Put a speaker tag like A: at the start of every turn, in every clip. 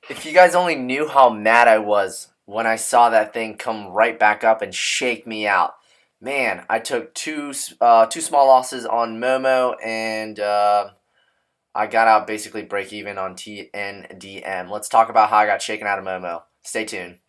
A: If you guys only knew how mad I was when I saw that thing come right back up and shake me out. Man, I took two small losses on Momo and I got out basically break even on TNDM. Let's talk about how I got shaken out of Momo. Stay tuned.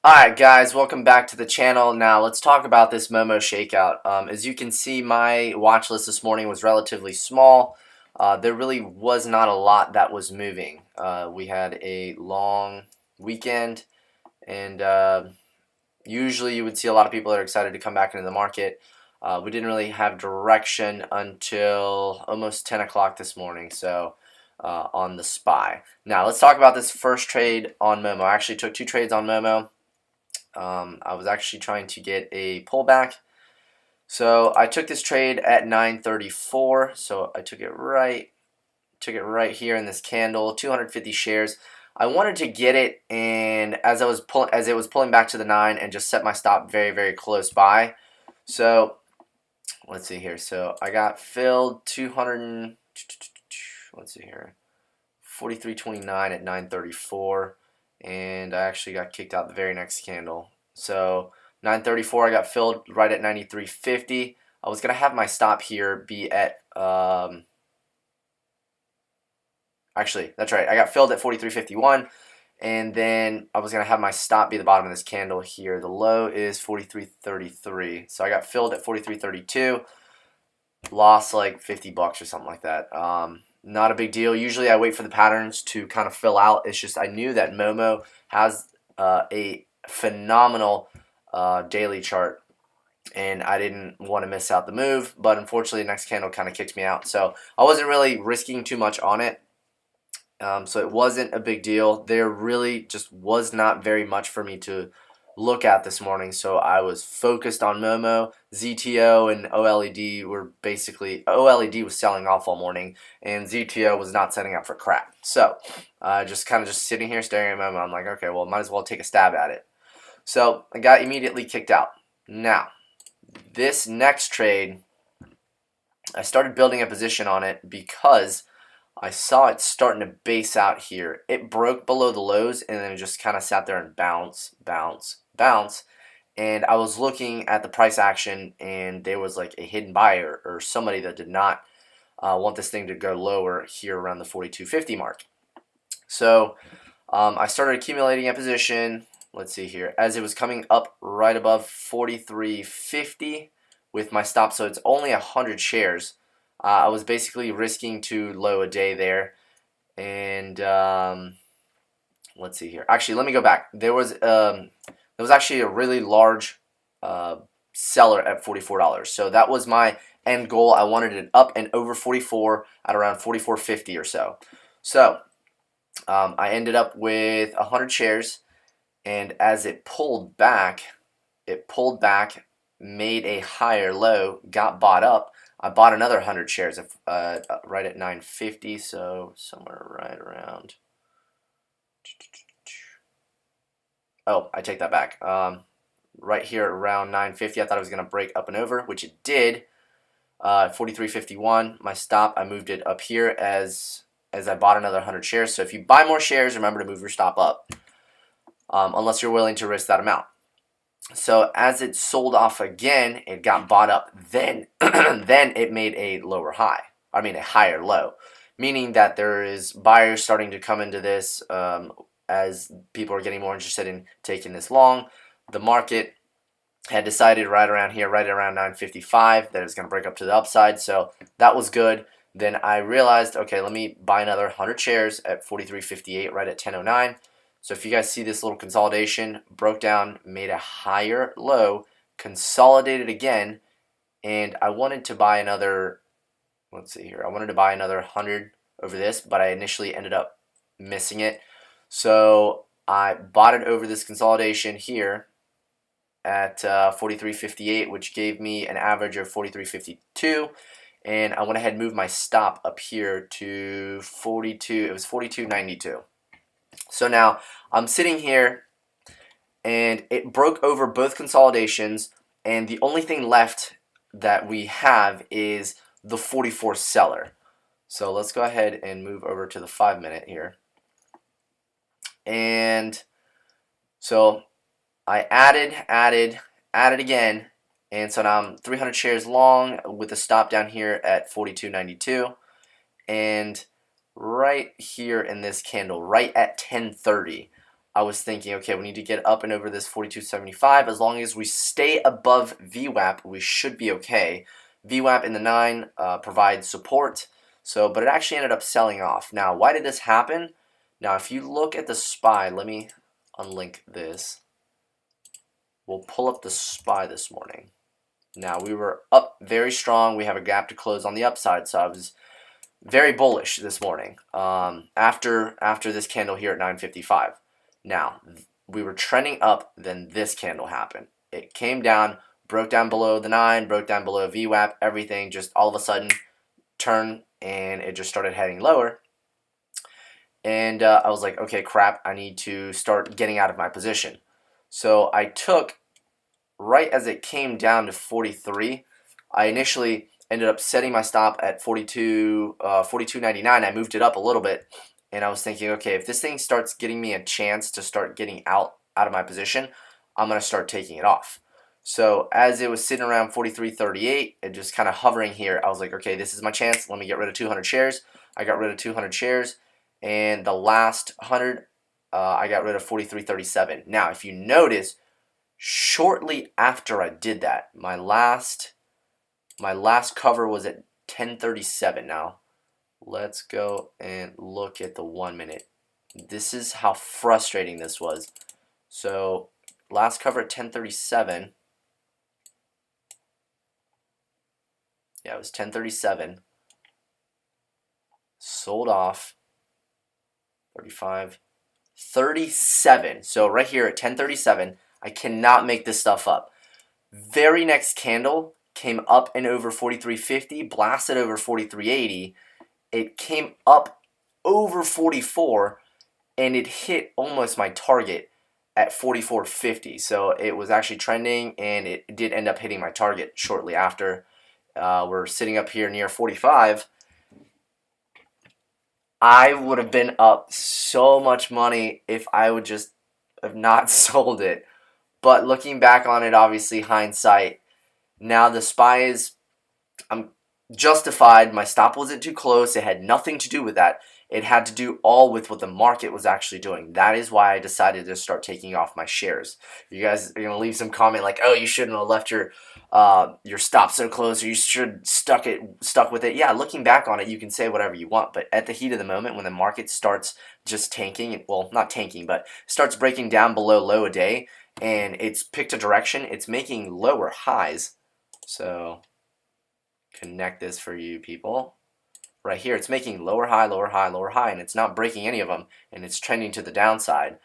A: Alright guys, welcome back to the channel. Now let's talk about this Momo shakeout. As you can see, my watch list this morning was relatively small. There really was not a lot that was moving. We had a long weekend, and usually you would see a lot of people that are excited to come back into the market. We didn't really have direction until almost 10 o'clock this morning, so on the SPY. Now let's talk about this first trade on Momo. I actually took two trades on Momo. I was actually trying to get a pullback. So I took this trade at 934. So I took it right here in this candle, 250 shares. I wanted to get it, and as it was pulling back to the 9 and just set my stop very, very close by. So let's see here. So I got filled 200. Let's see here, 43.29 at 934. And I actually got kicked out the very next candle. So 934, I got filled right at 93.50. I was gonna have my stop here be at actually, that's right, I got filled at 43.51, and then I was gonna have my stop be the bottom of this candle here. The low is 43.33, so I got filled at 43.32. Lost like 50 bucks or something like that. Not a big deal. Usually I wait for the patterns to kind of fill out. It's just I knew that Momo has a phenomenal daily chart, and I didn't want to miss out the move, but unfortunately the next candle kind of kicked me out. So I wasn't really risking too much on it. So it wasn't a big deal. There really just was not very much for me to look at this morning, so I was focused on Momo. ZTO and OLED were basically, OLED was selling off all morning, and ZTO was not setting up for crap. So just kind of just sitting here staring at Momo, I'm like, okay, well, might as well take a stab at it. So I got immediately kicked out. Now, this next trade, I started building a position on it because I saw it starting to base out here. It broke below the lows, and then it just kind of sat there and bounce, bounce, bounce. And I was looking at the price action, and there was like a hidden buyer or somebody that did not want this thing to go lower here around the 42.50 mark. So I started accumulating a position. Let's see here. As it was coming up right above 43.50 with my stop, so it's only 100 shares. I was basically risking too low a day there, and let's see here. Actually, let me go back. There was actually a really large seller at $44, so that was my end goal. I wanted it up and over 44 at around 44.50 or so. So I ended up with 100 shares, and as it pulled back, made a higher low, got bought up. I bought another 100 shares right at 950, so somewhere right around. Oh, I take that back. Right here around 950, I thought it was going to break up and over, which it did. 43.51, my stop, I moved it up here as I bought another 100 shares. So if you buy more shares, remember to move your stop up, unless you're willing to risk that amount. So as it sold off again, it got bought up. Then, then it made a lower high. I mean, a higher low, meaning that there is buyers starting to come into this as people are getting more interested in taking this long. The market had decided right around here, right around 955, that it was going to break up to the upside. So that was good. Then I realized, okay, let me buy another 100 shares at 43.58, right at 1009. So if you guys see this little consolidation, broke down, made a higher low, consolidated again, and I wanted to buy another, let's see here, I wanted to buy another 100 over this, but I initially ended up missing it. So I bought it over this consolidation here at 43.58, which gave me an average of 43.52. And I went ahead and moved my stop up here to 42, it was 42.92. So now I'm sitting here, and it broke over both consolidations, and the only thing left that we have is the 44 seller. So let's go ahead and move over to the 5-minute here. And so I added again, and so now I'm 300 shares long with a stop down here at 42.92, and right here in this candle, right at 10:30, I was thinking, okay, we need to get up and over this 42.75. As long as we stay above VWAP, we should be okay. VWAP in the 9 provides support, so but it actually ended up selling off. Now, why did this happen? Now, if you look at the SPY, let me unlink this. We'll pull up the SPY this morning. Now, we were up very strong. We have a gap to close on the upside, so I was very bullish this morning after this candle here at 9:55. Now, we were trending up, then this candle happened. It came down, broke down below the 9, broke down below VWAP, everything just all of a sudden turned, and it just started heading lower. And I was like, okay, crap, I need to start getting out of my position. So I took, right as it came down to 43, I initially ended up setting my stop at 42.99. I moved it up a little bit, and I was thinking, okay, if this thing starts getting me a chance to start getting out of my position, I'm going to start taking it off. So as it was sitting around 43.38 and just kind of hovering here, I was like, okay, this is my chance. Let me get rid of 200 shares. I got rid of 200 shares, and the last 100, I got rid of 43.37. Now, if you notice, shortly after I did that, my last cover was at 10:37. Now, let's go and look at the 1-minute. This is how frustrating this was. So, last cover at 10:37. Yeah, it was 10:37. Sold off 35, 37. So right here at 10:37, I cannot make this stuff up. Very next candle came up and over 43.50, blasted over 43.80. It came up over 44, and it hit almost my target at 44.50. So it was actually trending, and it did end up hitting my target shortly after. We're sitting up here near 45. I would have been up so much money if I would just have not sold it. But looking back on it, obviously hindsight, now the SPY is, I'm justified. My stop wasn't too close. It had nothing to do with that. It had to do all with what the market was actually doing. That is why I decided to start taking off my shares. You guys are gonna leave some comment like, "Oh, you shouldn't have left your stop so close, or you should stuck with it." Yeah, looking back on it, you can say whatever you want, but at the heat of the moment, when the market starts just tanking, well, not tanking, but starts breaking down below low a day, and it's picked a direction, it's making lower highs. So connect this for you people. Right here, it's making lower high, lower high, lower high, and it's not breaking any of them, and it's trending to the downside.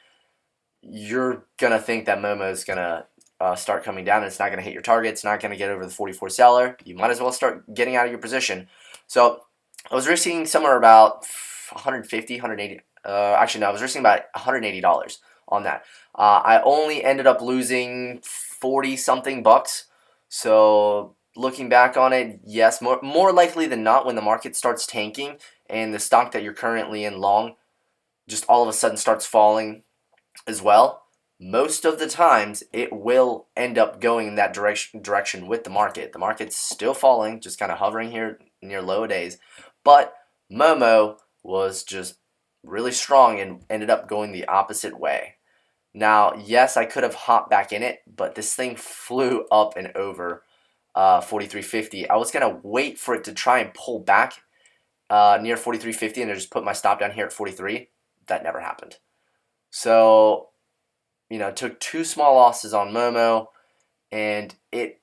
A: You're going to think that Momo is going to start coming down, and it's not going to hit your target. It's not going to get over the 44 seller. You might as well start getting out of your position. So I was risking somewhere about 150, 180. Actually, no, I was risking about $180 on that. I only ended up losing 40-something bucks. So looking back on it, yes, more likely than not, when the market starts tanking and the stock that you're currently in long just all of a sudden starts falling as well, most of the times it will end up going in that direction with the market. The market's still falling, just kind of hovering here near low days, but Momo was just really strong and ended up going the opposite way. Now, yes, I could have hopped back in it, but this thing flew up and over 43.50. I was going to wait for it to try and pull back near 43.50 and I just put my stop down here at 43. That never happened. So, took 2 small losses on Momo, and it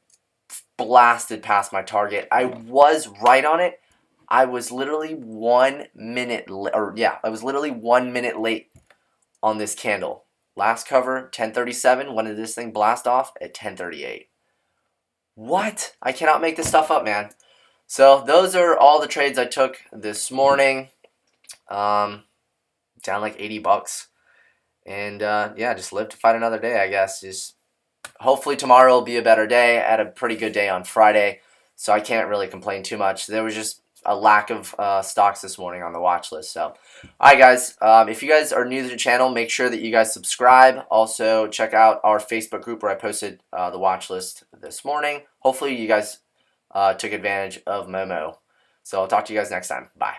A: blasted past my target. I was right on it. I was literally 1 minute, I was literally 1 minute late on this candle. Last cover, 10:37. When did this thing blast off? At 10:38. What? I cannot make this stuff up, man. So those are all the trades I took this morning. Down like $80. And yeah, just live to fight another day, I guess. Just hopefully tomorrow will be a better day. I had a pretty good day on Friday, so I can't really complain too much. There was just a lack of stocks this morning on the watch list. So, all right, guys, if you guys are new to the channel, make sure that you guys subscribe. Also, check out our Facebook group where I posted the watch list this morning. Hopefully, you guys took advantage of Momo. So, I'll talk to you guys next time. Bye.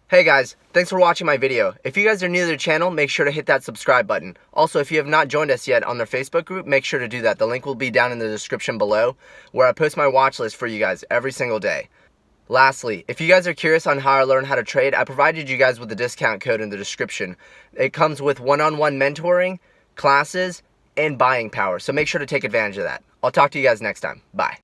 A: Hey guys, thanks for watching my video. If you guys are new to the channel, make sure to hit that subscribe button. Also, if you have not joined us yet on their Facebook group, make sure to do that. The link will be down in the description below, where I post my watch list for you guys every single day. Lastly, if you guys are curious on how I learn how to trade, I provided you guys with the discount code in the description. It comes with one-on-one mentoring, classes, and buying power, so make sure to take advantage of that. I'll talk to you guys next time. Bye.